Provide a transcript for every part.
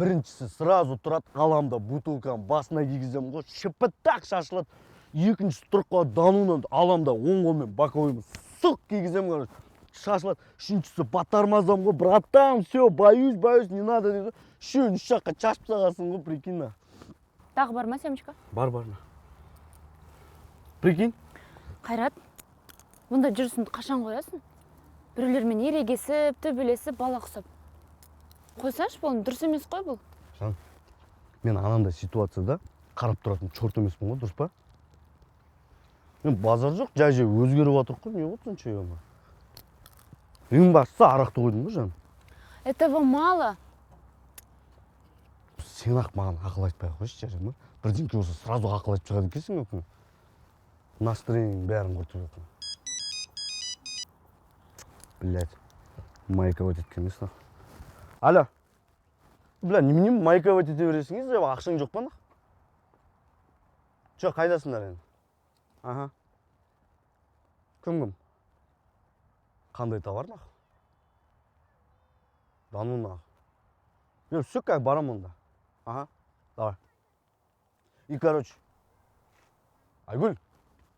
Біріншісі сразу тұрады, қаламда бутылканы басына кигізем ғой, шыпыттақ шашылады. Екіншісі тұрып қалады, дануынан аламда оң қолмен боковоймен сұқ кигізем, короче, шашылады. Үшіншісі батармазам ғой, братан, все, боюсь, не надо дейді. Үшеуін үш жаққа шашып тастағансың ғой, прикинь. Тағы бар ма, Семочка? Бар. Прикинь. Қайрат, бұнда жүрісіңді қашан қоясың? Біреулермен ерегесіп, төбелесіп, бала құсап. Қойсашы, бұл дұрыс емес қой бұл. Жан, мен анандай ситуацияда қарап тұратын чорт емеспін ғой, дұрыс па? Мен базар жоқ, жай өзгеріп отыр ғой, не болды сонша ема? Ең бастысы арақты қойдың ғой, жан? Этого мало. Сен ақ маған ақыл айтпай қойшы, жарым, бірдеңке болса сразу ақыл айтып шығады екенсің өкін. Настроениң бәрін құртып өкін. Блядь, майковать еткен емес нақ. Алло. Бля, немене майковать ете бересің, ақшаң жоқ па нақ? Жоқ, қайдасыңдар енді? Аха. Кім? Қандай товар нақ? Дану нақ. Все, как барам онда. Ага, давай. И, короче, Айгуль.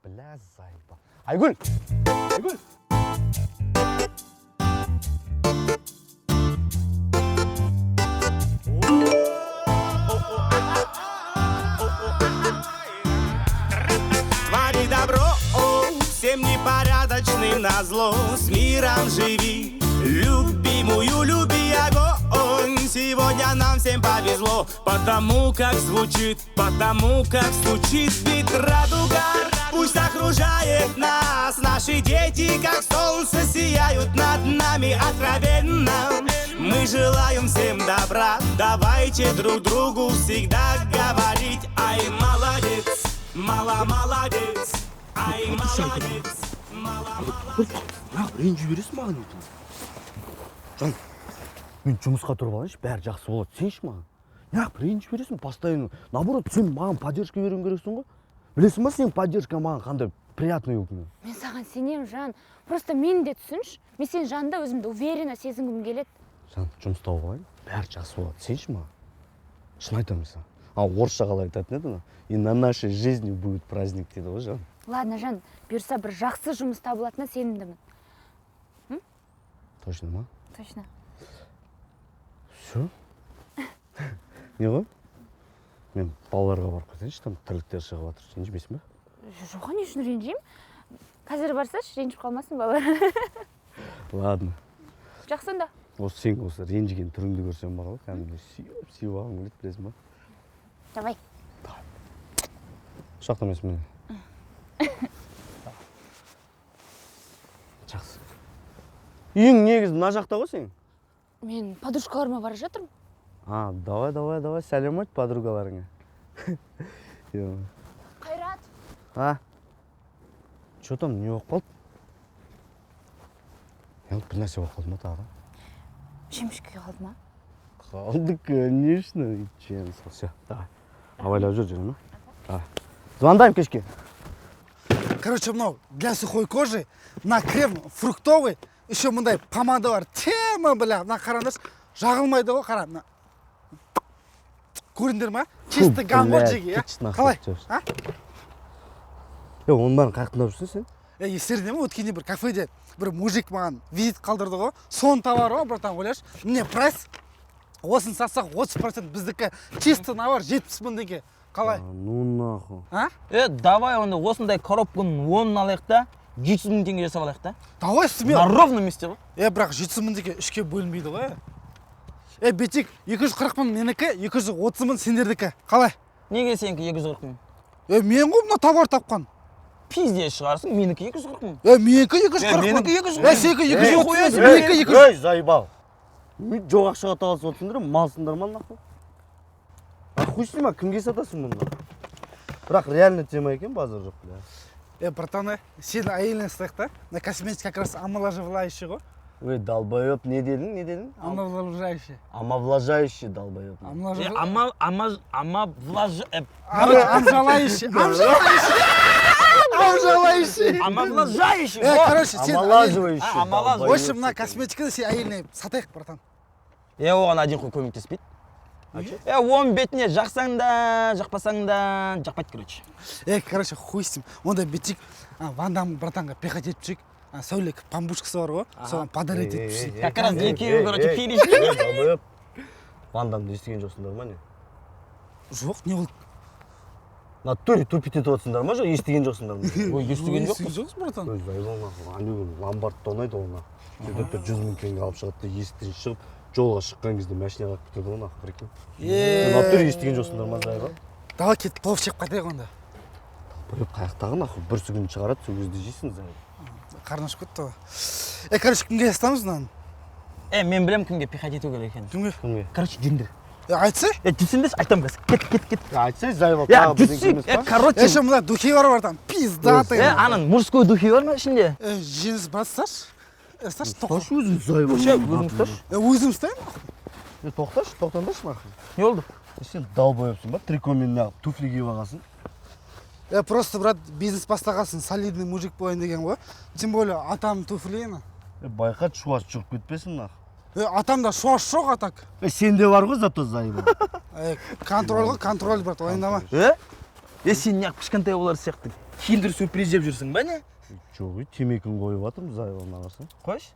Бля, заебал. Айгуль! Твори добро, всем непорядочным назло. С миром живи, любимую люби огонь. Сегодня нам всем повезло, потому как звучит, потому как стучит бит радуга. Пусть окружает нас, наши дети, как солнце, сияют над нами откровенно. Мы желаем всем добра, давайте друг другу всегда говорить: ай, молодец, молодец, ай, молодец, молодец. Ренжи бересің маған етін. Жан, мен жұмысқа тұрып алайыншы, бәрі жақсы болады, сенші маған. Неғып ренжи бересің, постоянно. Наоборот, сен маған поддержка беруің керексің ғой. Білесің ба, сен поддержка маған қандай приятный өкінен. Мен саған сенем, Жан. Просто мен де түсінші, мен сен жанында өзімді уверенно сезінгім келеді. Жан, жұмыс тауып алайын, бәрі жақсы болады, сенші маған. Шын айтамын саған. Орысша қалай айтатын еді, и на нашей жизни будет праздник дейді ғой, Жан. Ладно, Жан, бұйырса бір жақсы жұмыс табылатынына сенімдімін. Точно ма? Точно. Все? Не ғой? Мен балаларға барып қойсайыншы, там тірліктер шығып жатыр, ренжімейсің ба? Жоға, не үшін ренжеймін? Қазір барсашы, ренжіп қалмасын балалар. Ладно. Жақсы онда. Осы сен осы ренжіген түріңді көрсем бар ғой, кәдімгі сүйіп алғым келеді, білесің ба? Давай. Құшақтамайсың мені. Жақсы. Үйің негізі мына жақта ғой сен? Мен подружкаларыма бара жатырмын. Давай, сәлем айт подругаларыңа. Қайрат. Чё там, не болып қалды? Бір нәрсе болып қалды ма тағы? Жемішке қалды ма? Қалды, конечно. Все, давай. Абайлап жүр, жүрім, давай. Звондайым кешке. Короче, мынау для сухой кожи, на крем фруктовый, еще мындай помада бар. Тема, бля, мына қараңдаршы, жағылмайды ғой, қара. Көріндер ма? Чисто гамбургерге, а? Қалай? Оның бәрін қаяқтан жүрсің сен? Естерінде ме, өткенде бір кафеде бір мужик маған визит қалдырды ғой. Сон товары ғой, братан, ойлашы. Міне прайс, осын сатсақ 30% біздікі чисто навар 70 мың деге. Қалай? Ну нахуй. Давай онда осындай коробканың 10-ын алайық та, 700 мың теңге жасап алайық та. Давай смело. На ровном месте ғой. Бірақ 700 мың деге үшке бөлінбейді ғой. Бетик, 240 мың менікі, 230 мың сендердікі. Қалай? Неге сенікі 240 мың? Мен ғой мына товар тапқан. Пизде шығарсың, менікі 240 мың. Менікі 240 мың. Менікі 240 мың. Сенікі 230 мың. Менікі 240 мың. Заебал. Жоқ ақшаға таласып отырсыңдар, малсыңдар ма нахуй? Ахуйсың ма, кімге сатасың мұнда? Бірақ реально тема екен, базар жоқ, бля. Братаны, сен әйеліне стайық та? На косметика как раз омоложавляющий ғой. Ой, долбоёб, не дедің? Омоложающий. Омовлажающий долбоёб. Омжалающий. Омовлажающий. Короче, сен омолаживающий. В общем, на косметиканы сен әйеліне сатайық, братан. Оған один қой көмектеспейді. оның бетіне жақсаң да, жақпасаң да, жақпайды, короче. Короче, хуй с ним. Онда бетик Ван Дам братанға пехать етіп жүрейік. Сәуле памбушкасы бар ғой, соған подарить етіп жүрейік. Как раз екеуі, короче, финиш. Ван Дамды естіген жоқсыңдар ма не? Жоқ, не болды? Натуре тупить етіп отырсыңдар ма жоқ, естіген жоқсыңдар ма? Ой, естіген жоқпыз. Жоқсыз, братан. Өз айбалмақ, анюгін ламбардты ойнайды ол нақ. Сөйтіп 100 000 теңге алып шығады, естіден шығып, жолға шыққан кезде машинаға алып кетеді ғой нақ, прикинь. Натуре естіген жоқсыңдар ма жайға? Давай кетіп плов жеп қайтайық онда. Бір қаяқтағы нақ, бір сүгін шығарады, сол кезде жейсің жайға. Қарны ашып кетті ғой. Короче, кімге астамыз мынаны? Мен білем кімге пихать ету керек екенін. Кімге? Короче, жүріңдер. Айтсай? Жүрсеңдерші, айтам қазір. Кет. Айтсай, жайға Жүрсек, короче. Еще мына духи бар братан, пиздатый. Аның мужской духи бар ма ішінде? Жеңіз брат ұсташы. Ұсташы, Тоқташ өзің жайға. Өзің ұсташы. Өзім ұстаймын. Тоқташ, тоқтандашы нақы. Не болды? Сен дал бойыпсың ба, трикомен неғып, туфли киіп алғансың. Просто брат бизнес бастағасын, солидный мужик болайын деген ғой. Тем более атам туфлиені. Байқат шуаш шығып кетпесін нақ. Атамда шуаш жоқ атак. Сенде бар ғой зато зайыбы. Контроль брат, ойындама. Сен неғып кішкентай болар сияқты. Киндер сюрприз жеп жүрсің ба не? Жоқ, темекін қойып атырмын зайыбын ағасы. Қойш?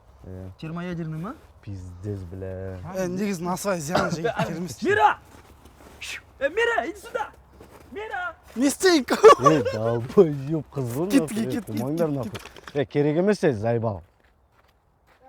Термоядерный ма? Пиздец, бля. Негізі насвай зиян жеге келмес. Мира! Мира, иди сюда! Мира! Не істейік? Далбойып қызғын. Кет. Маңдар нақы. Керек емес зайбал.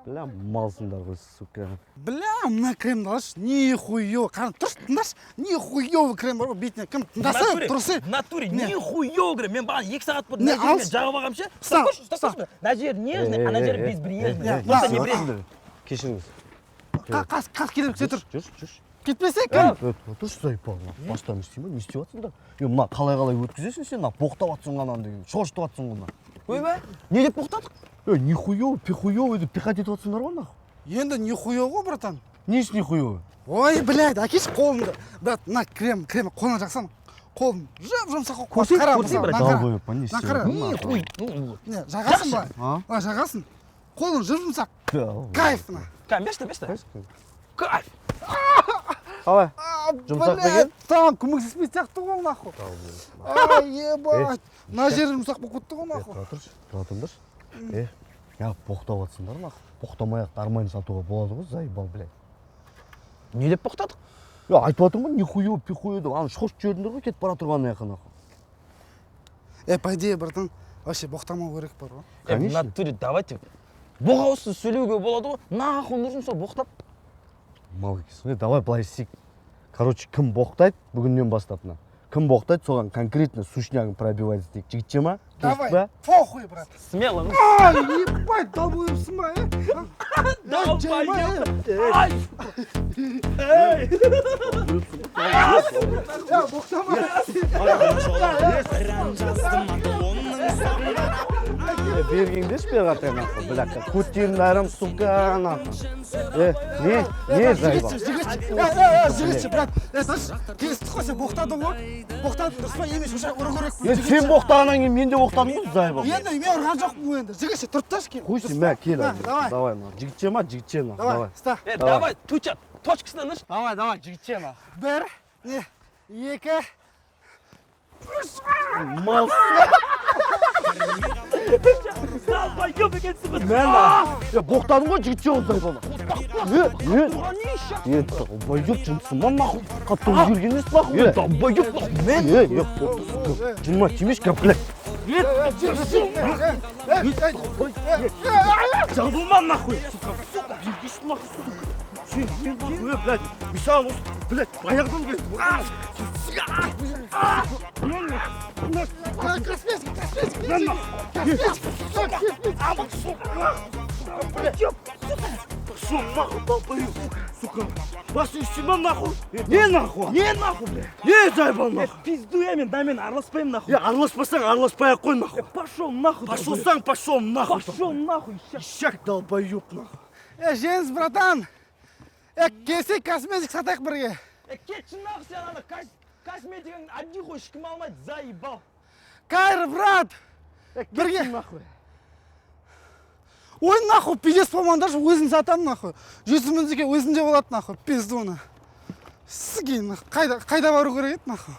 Бля, малсыңдар ғой, сука. Бля, мына кремді алаш, нихуёво. Қарын, тұршы, тыңдаш, нихуёво крем бар ғой, бетіне. Кім тыңдаса, тұрсы. В натуре, нихуёво крем. Мен баған 2 сағат бұрын Не, мына жерге алшы. жағып алғам ше. Ұста. Мына жер нежный, ана жер безбрежный. Просто не брежный. Кешіріңіз. Қас келіп сен тұр. Жүрш. Кетпесе кім? Отыршы зайбал. Бастан істейм ба, не істеп жатсыңдар? Мына қалай өткізесің сен, боқтап атсың ғанан деген. Шошытып атсың ғана. Ойбай, не деп боқтадық? Нихуёво, пихуёво деп пихать етіп атсыңдар ғой нахуй. Енді нихуёво ғой, братан. Несі нихуёво? Ой, блядь, әкеш қолымды. Брат, мына крем, қолына жақсам. Қолым жұмсақ қой. Көрсей, брат. Далбойып па, не істеп Нақара. Нихуй. Не, жағасын ба? Жағасын. Қолын жұмсақ. Кайф мына. Бешті. Кайф. Қалай? Жұмсақ деген? Там көмексізбей сияқты ғой нахуй. Ай, ебать. Мына жері жұмсақ болып кетті ғой нахуй. Тұра тұрыңдаршы. Боқтап атсыңдар нахуй. Боқтамай-ақ армайын сатуға болады ғой, зайбал, блядь. Не деп боқтадық? Айтып атырмын ғой, нихуёво, пихуёво деп. Аны шошып жібердіңдер ғой, кетіп бара тұрған аяққа нахуй. По идее, братан, вообще боқтамау керек бар ғой. В натуре, давайте. Боғаусы сөйлеуге болады ғой. Нахуй нужен сол боқтап. Малкис, давай былай істейік. Короче, кім боқтайды бүгіннен бастапна? Кім боқтайды, соған конкретно сушнягын пробивать істейік. Жігітше ма? Давай, похуй, брат. Смело. Ай, ебать, долбоебсың ба, Бергендеш бе қатай нахуй, бляка. Көттерін айрам, сука, нахуй. Не зайбал? Жігітші, брат, келістік қой, сен боқтадың ғой. Боқтадың дұрыс па, емес, уже ұры керек. Сен боқтағаннан кейін мен де боқтадым ғой, зайбал. Енді мен ұрған жоқпын енді. Жігітші, тұртташ кел. Қойсын, мә, кел. Давай. Жігітше ма, жігітше ма, давай. Ста. Давай, точкасынан ұш. Давай, жігітше ма. Бір, екі. Мал. Долбоёб екенсің ғой. Боқтадың ғой, жігітше ғой, зайбал. Долбоёб жынсың ма, нахуй. Қатты өзгерген емес, нахуй. Долбоёб нахуй. Жынма, темеш, кәпілек. Жабылма нахуй. Блядь, мешал, блядь, баяғыдан келді. Пошел нахуй, долбоёб, сука. Басың ішіме нахуй. Не нахуй, блядь. Не зайбал нахуй. Пизду я мен, да мен араласпаймын нахуй. Араласпасаң, араласпай-ақ қой нахуй. Пошел нахуй. Пошелсаң, пошел нахуй. Пошел нахуй. Ищак долбоёб нахуй. Жеңіз, братан. Келсек косметик сатайық бірге. Кетші нахуй сен ана косметикаң одни қой ешкім алмайды, заебал. Кайры, брат. Бірге. Нахуй. Ой, нахуй, пиздец болмаңдаршы, өзін сатам нахуй. 100 000 өзінде болады нахуй, пиздуны. сізге қайда бару керек еді нахуй.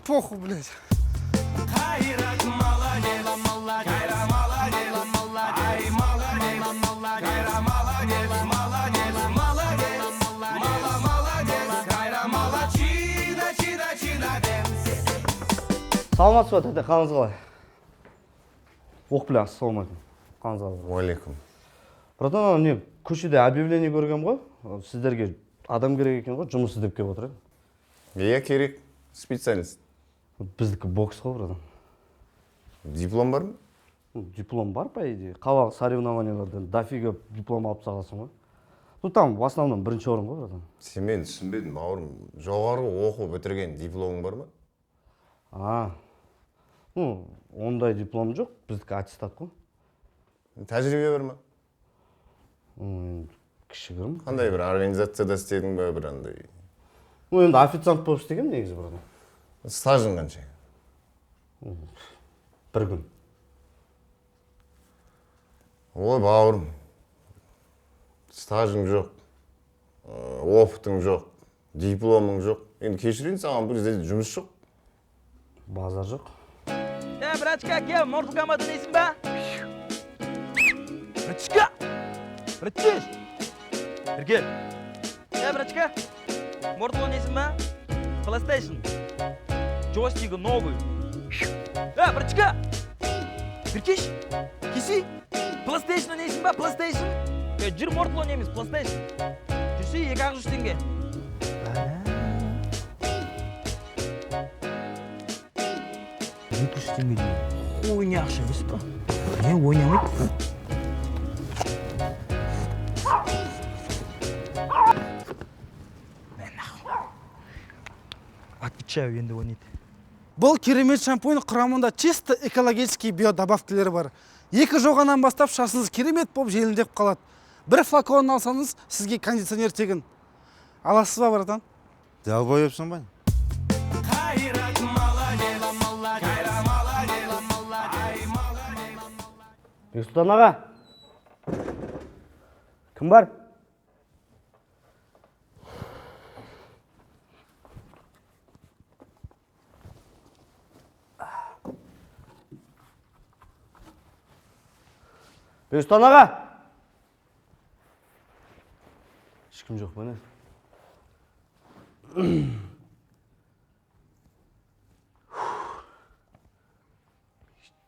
Похуй, блядь. Кайрат молодец, Кайра молодец, ай молодец, Кайра молодец, молодец, молодец, мала молодец, Кайра молодчина, чина дэнс. Саламатсыз ба, тәте, қалыңыз қалай? Оқ біләңіз, саламатым. Қалыңыз қалай? Уалейкум. Братан, не, көшеде объявление көргем ғой. Сіздерге адам керек екен ғой, жұмыс іздеп келіп отыр. Иә, керек. Специалист. Біздікі бокс ғой, братан. Диплом бар ма? Диплом бар, по идее. Қалалық соревнованиялардан дофига диплом алып сағасың ғой. Ну, там, в основном, бірінші орын ғой, братан. Сен мен түсінбедім, бауырым. Жоғарғы оқу бітірген дипломың бар ма? Ну, ондай диплом жоқ, біздікі аттестат қой. Тәжірибе бар ма? Кішігірім. Қандай бір организацияда істедің бе, бір андай? Ну, енді официант болып істегем негізі, братан. Стажың қанша? Бір күн. Ой, бауырым. Стажың жоқ. Опытың жоқ. Дипломың жоқ. Енді кешірейін, саған бұл жерде жұмыс жоқ. Базар жоқ. Братчика, кел, Mortal Kombat ойнайсың ба? Братчика! Братчиш! Бергел! Братчика, Mortal ойнайсың ба? PlayStation. Джойстигі новый. Братчика! Бергеш! Кесі! PlayStation ойнайсың ба? PlayStation? Жүр Mortal ойнаймыз, PlayStation. Жүрсей, 2-3 теңге. Ойнақшы емес па? Ойнамайды. Отвечаю, енді ойнайды. Бұл керемет шампунь құрамында чисто экологический биодобавкілері бар. 2 жоғанан бастап шашыңыз керемет болып желіндеп қалады. Бір флакон алсаңыз, сізге кондиционер тегін. Аласыз ба, братан? Далбой өпсің ба? Кайрат молодец, Кайра молодец, ай молодец. Бексұлтан аға. Кім бар? Бексұлтан аға. Ешкім жоқ па не?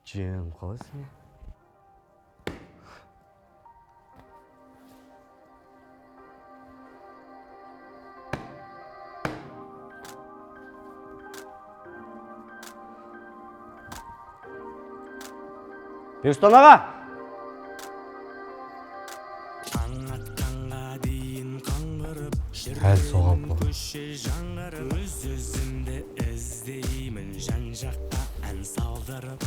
Жем, қалайсың? Бексұлтан аға! Әлі соғап бұл. Өз-өзімді іздеймін жан жаққа ән салдырып,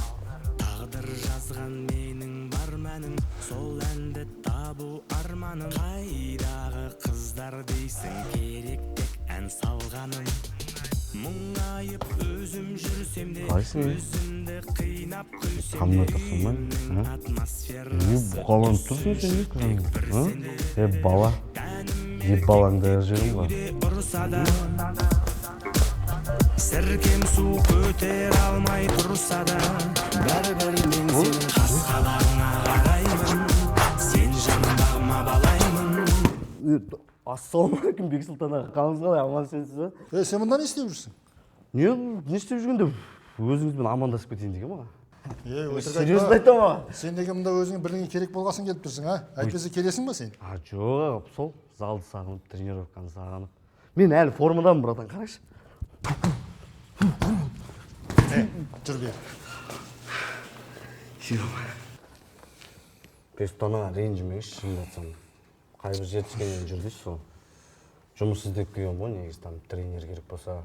тағдыр жазған менің бар мәнім, сол әнді табу арманым. Қайдағы қыздар дейсің, керек тек ән салғаным. Мұңайып өзім жүрсем де, өзімді қинап күлсем де, атмосфера Бұқаланып тұрсың сен не? Бала. Балаңды жүрім ба? Сіркем су көтер алмай тұрса да, бәрібір мен сенің қасқаларыңа қараймын, сен жанымдағыма балаймын. Ассалаумағалейкум, Бексұлтан аға, қалыңыз қалай, амансыз ба? Сен мұнда не істеп жүрсің? Не істеп жүргенде өзіңізбен амандасып кетейін деген ба? Серьезно айтам аға? Сен неге мұнда өзіңе бірдеңе керек болғасын келіп тұрсың, а? Әйтпесе келесің ба сен? Жоқ, сол залды сағынып, тренировканы сағынып. Мен әлі формадамын, братан, қарайшы. Жүр бер. Бексұлтан аға, ренжімеңізші, шынымды айтсам. Қайбір жетіскеннен жүрдейсіз сол. Жұмыс іздеп келген ғой, негізі там тренер керек болса,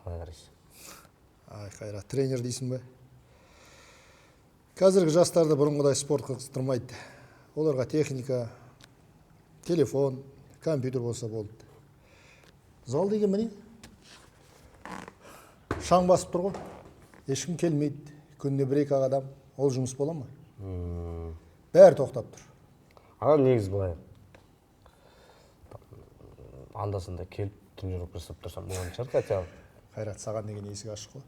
қалай қарайсыз? Ай, Қайрат, тренер дейсің бе? Қазіргі жастарды бұрынғыдай спорт қызықтырмайды. Оларға техника, телефон, компьютер болса болды. Зал деген міне? Шаң басып тұр ғой. Ешкім келмейді. Күніне 1-2 адам. Ол жұмыс бола ма? Бәрі тоқтап тұр. Аға негіз былай. Андасында келіп тренировка жасап тұрсам болған шығар хотя бы. Қайрат, саған деген есік ашық қой.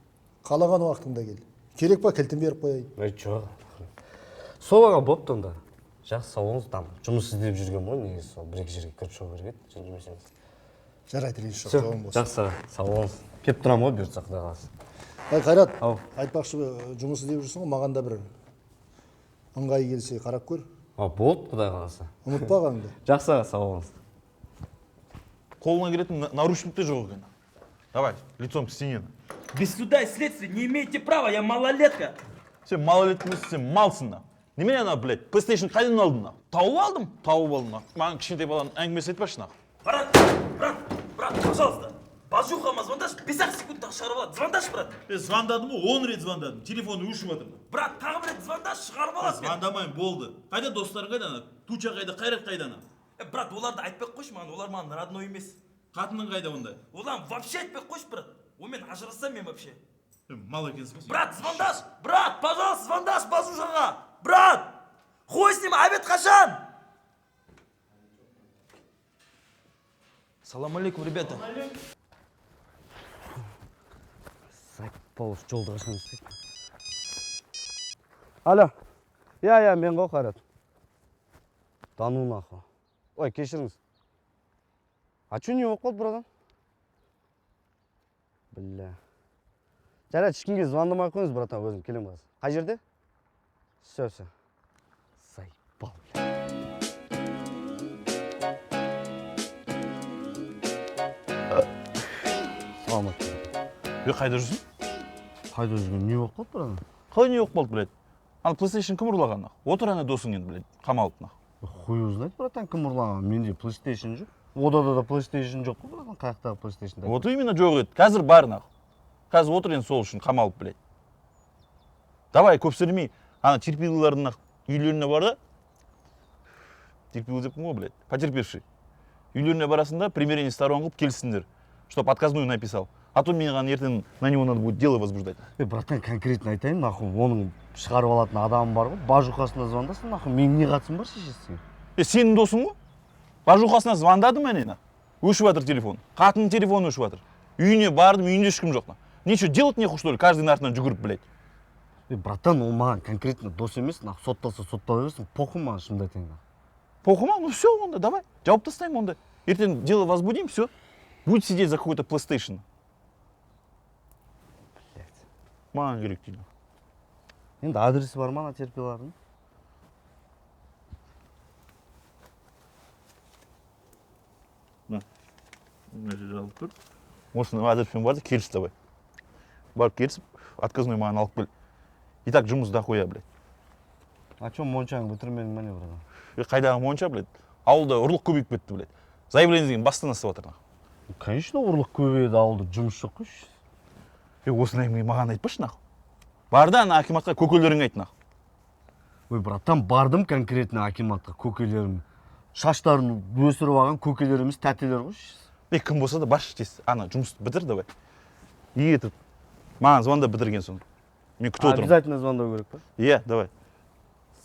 Қалаған уақытыңда кел. Керек па, кілтін беріп қояйын. Жоқ. Солаға болыпты онда. Жақсы, сау болыңыз, там жұмыс іздеп жүрген ғой, негізі сол бір-екі жерге кіріп шығу керек еді, ренжімесеңіз. Жарайды, ренжі жоқ, Все, жауым болсын. жақсы, сау болыңыз. Кеп тұрамын ғой, бұйыртса Құдай қаласа. Қайрат, Ау. айтпақшы жұмыс іздеп жүрсің ғой, маған да бір ыңғайы келсе қарап көр. Болды, Құдай қаласа. Ұмытпағанды. Жақсы, сау болыңыз. Қолына келетін наручникте жоқ екен. Давай, лицом к стене. Без суда и следствия не имеете права, я малолетка. Сен малолетка емессің, сен малсың да. Немене ана, блядь, PlayStation қайдан алдың да? Тауып алдым? Тауып алдым да. Маған кішкентай баланың әңгімесі айтпашы на. Брат, пожалуйста. Бажухама звондаш, 5 секундтан шығарып алады. Звондаш, брат. Звондадым ғой, 10 рет звондадым. Телефоны өшіп жатыр. Брат, тағы бір рет звондаш, шығарып алады. Звондамайын, болды. Қайда достарың қайда ана? Туча қайда, Қайрат қайда ана? Брат, оларды айтпай қойшы маған, олар маған родной емес. Қатының қайда онда? Олар вообще айтпай қойшы, брат. Онымен ажырасам мен вообще. Мал екенсің. Брат, звондаш! Брат, пожалуйста, звондаш Бажушаға! Брат! Хуй с ним, обед қашан? Салам алейкум, ребята. Полос жолды қашан істейді. Алло. Я, мен ғой Қайрат. Тану нахуй. Ой, кешіріңіз. А че не болып қалды, братан? Бля. Жарайды, ешкімге звондамай қойыңыз, братан, өзім келем қазір. Қай жерде? Все. Заебал. Саламат. Қайда жүрсің? Қайда жүрген, не болып қалды, братан? Қалай не болып қалды, блядь? Ана PlayStation кім ұрлаған? Отыр ана досың енді, блядь, қамалып на. Хуй узнать, братан, кім ұрлаған? Менде PlayStation жоқ. Одада да PlayStation жоқ қой, братан, қаяқтағы PlayStation. Вот именно жоқ еді. Қазір бар нах. Қазір отыр енді сол үшін қамалып, блядь. Давай, көпсірмей, ана терпилылардың үйлеріне бар да. Терпилы деппін ғой, блядь, потерпевший. Үйлеріне барасында примирение сторон қылып келсіңдер, чтоб отказную написал. А то мне ертең на него надо будет дело возбуждать. Братан, конкретно айтайын, нахуй, оның шығарып алатын адамы бар ғой, бажухасына звондасың, нахуй, менің не қатысым бар шешесіге? Сенің досың ғой? Бажухасына звондадым әне, өшіп жатыр телефон. Қатының телефоны өшіп жатыр. Үйіне бардым, үйінде ешкім жоқ. Нечего делать нехуй, что ли, каждый артынан жүгіріп, блядь. Братан, ол маған конкретно дос емес, нахуй, сотталса соттала берсін, похуй маған, шынымды айтайын. Похуй ма? Ну все, онда, давай, жауап тастаймын онда. Ертең дело возбудим, все. Будет сидеть за какой-то PlayStation. Маған керек дейді. Енді адресі бар ма ана терпилардың? Осының адресімен барды, келіс давай. Барып келісіп, отказной маған алып кел. И так жұмыс дохуя, блядь. А чё моншаң бітірмедің мәне, братан? Қайдағы монша, блядь? Ауылда ұрлық көбейіп кетті, блядь. Заявление деген бастан астып жатыр. Конечно, ұрлық көбейді, ауылда жұмыс жоқ қойшы. Осыны әңгіме маған айтпашы, нахуй. Бар да, ана акиматқа көкелерің айт, нахуй. Ой, братан, бардым конкретно акиматқа, көкелерім. Шаштарын өсіріп алған көкелеріміз тәтелер қойшы. Кім болса да баршы тез. Ана, жұмысты бітір, давай. И етіп, маған звондап бітірген соң. Мен күтіп отырмын. Обязательно звондау керек па? Иә, давай.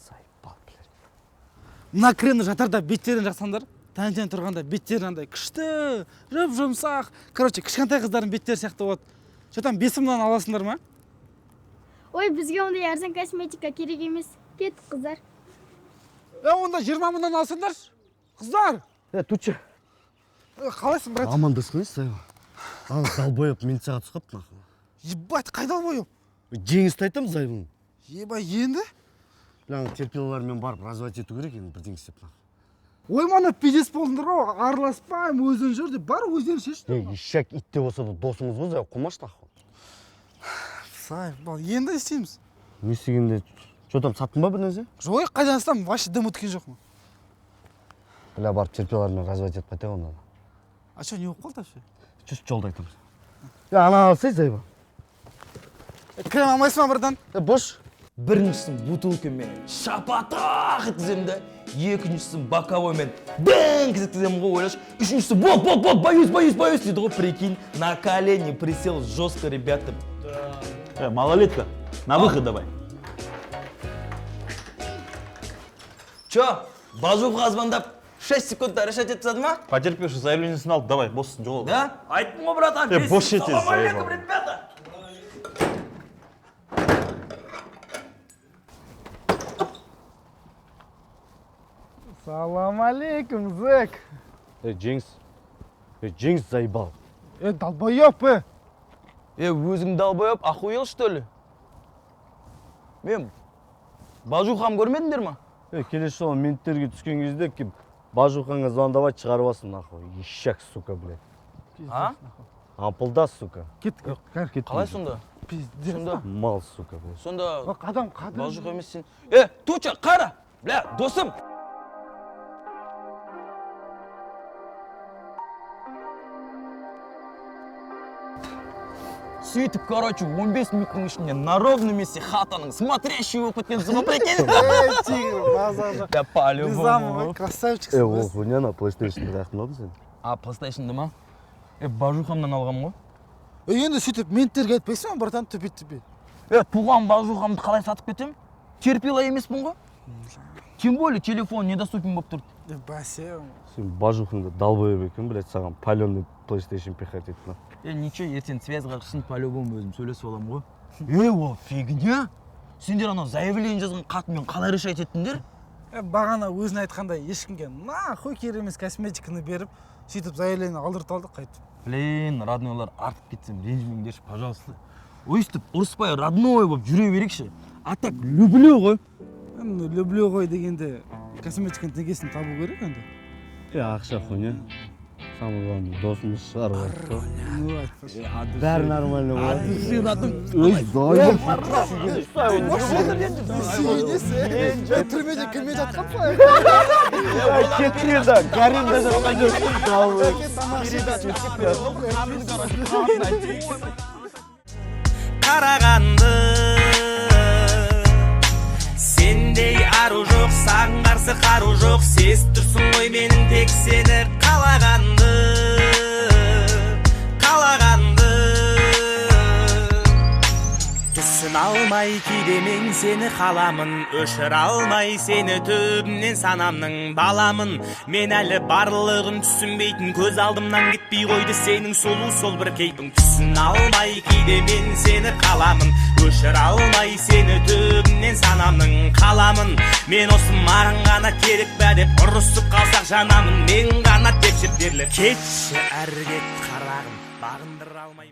Сайпал, блядь. Мына крені жатарда беттерін жақсаңдар, таңертең тұрғанда беттері андай күшті, жұмсақ. Короче, кішкентай қыздардың беттері сияқты болады. Что-там 5 мыңнан аласыңдар ма? Ой, бізге ондай арзан косметика керек емес. Кеттік, қыздар. Онда 20 мыңнан алсаңдар. Қыздар! Туча. Қалайсың, брат? Амандасқаныз, Сайва. Ана далбоеп милицияға түсіп, нахуй. Ебать, қайда албайып? Жеңісті айтам, Зайвың. Ебай, енді? Ана терпилалармен барып развать ету керек, енді бірден істеп, нахуй. Ой, мана пиздес болдыңдар ғой, араласпайым, өзің жүр деп, бар өздері шеш. Ешек итте болса да досыңыз ғой, Зайва, қылмаш, нахуй. Сайва, енді істейміз. Не істегенде, что там, саттың ба бір нәрсе? Жоқ, қайдан астам, вообще дым өткен жоқ ма? Бля, барып терпилалармен развать етіп қайтайық онда. А что, не болып қалды вообще? Чүст жолда айтамыз. Ана алсай, Зайва. Крем алмайсың ба, братан? Бош. Біріншісін бутылкамен шапатақ еткіземін да, екіншісін боковоймен бэнк еткіземін ғой, ойлашы. Үшіншісі боюсь дейді ғой, прикинь, на колени присел жестко, ребята. Малолетка, на выход давай. Чё, Бажухаға звондап, 6 секундта решать етсады ма? Потерпевший заявлениесін алды, давай, боссың, жоғал. Да? Айттым ғой, братан, бос жетесіз, салам алейкум, заебал. ребята. Салам алейкум, зэк. Джеймс заебал. Долбоёб, Өзің далбоёб, охуел, что ли? Мен бажухам көрмедіңдер ма? Келесі жолы менттерге түскен кезде кеп бажухаңа звондавать шығарып нахуй. Ишак, сука, блядь. А? Ампылда, сука. Кет. Қалай сонда? Пиздец. Сонда, Мал, сука, блядь. сонда Адам қадыр. бажуха емес сен. Туча, қара! Бля, досым! Сөйтіп, короче, 15 минуттың ішінде на ровном месте хатаның смотрящий болып кеткен зыңы, прикинь? Тигр, мазақ жоқ. Да, по-любому. Низам, красавчиксың. Ол хуйняны PlayStation'да қаяқтан алдың сен? PlayStation'ды ма? Бажухамнан алғам ғой. Енді сөйтіп менттерге айтпайсың ма, братан, төпет-төпет? Туған бажухамды қалай сатып кетем? Терпила емеспін ғой. Тем более телефон недоступен болып тұрды. Бәсе. Сен бажухыңды далбоеб екен, блядь, саған паленый PlayStation пихать етті. Ничего, ертең связьға шын по-любому өзім сөйлесіп аламын ғой. О, фигня! Сендер анау заявление жазған қатымен қалай решать еттіңдер? Бағана өзін айтқандай ешкімге нахуй керек емес косметиканы беріп, сөйтіп заявление алдыртып алдық қайтып. Блин, роднойлар артып кетсем, ренжімеңдерші, пожалуйста. Өйстіп, ұрыспай родной болып жүре берекші. А так, люблю ғой. Люблю ғой дегенде косметиканы тегесін табу керек енді. Ақша хуйня. Самый главный, досымыз шығарып атты. Ну, айтпашы. Бәрі нормально болады. Адысы, родным. Өй, дайым. Түрмеде кірмей жатқан Кеткен да, гаремда жатқан Қарағанды сендей ару жоқ, саған қарсы қару жоқ, сес тұрсың ғой менің тек сені қалағанды түсін алмай кейде мен сені қаламын, өшір алмай сені төбімнен санамның баламын. Мен әлі барлығын түсінбейтін, көз алдымнан кетпей қойды сенің сұлу сол бір кейпің. Түсін алмай кейде мен сені қаламын, өшір алмай сені төбімнен санамның қаламын. Мен осы маған ғана керек бә деп ұрысып қалсақ жанамын, мен ғана тепшіп дерлер. Кетші әрі кет қарағым, бағындыра алмай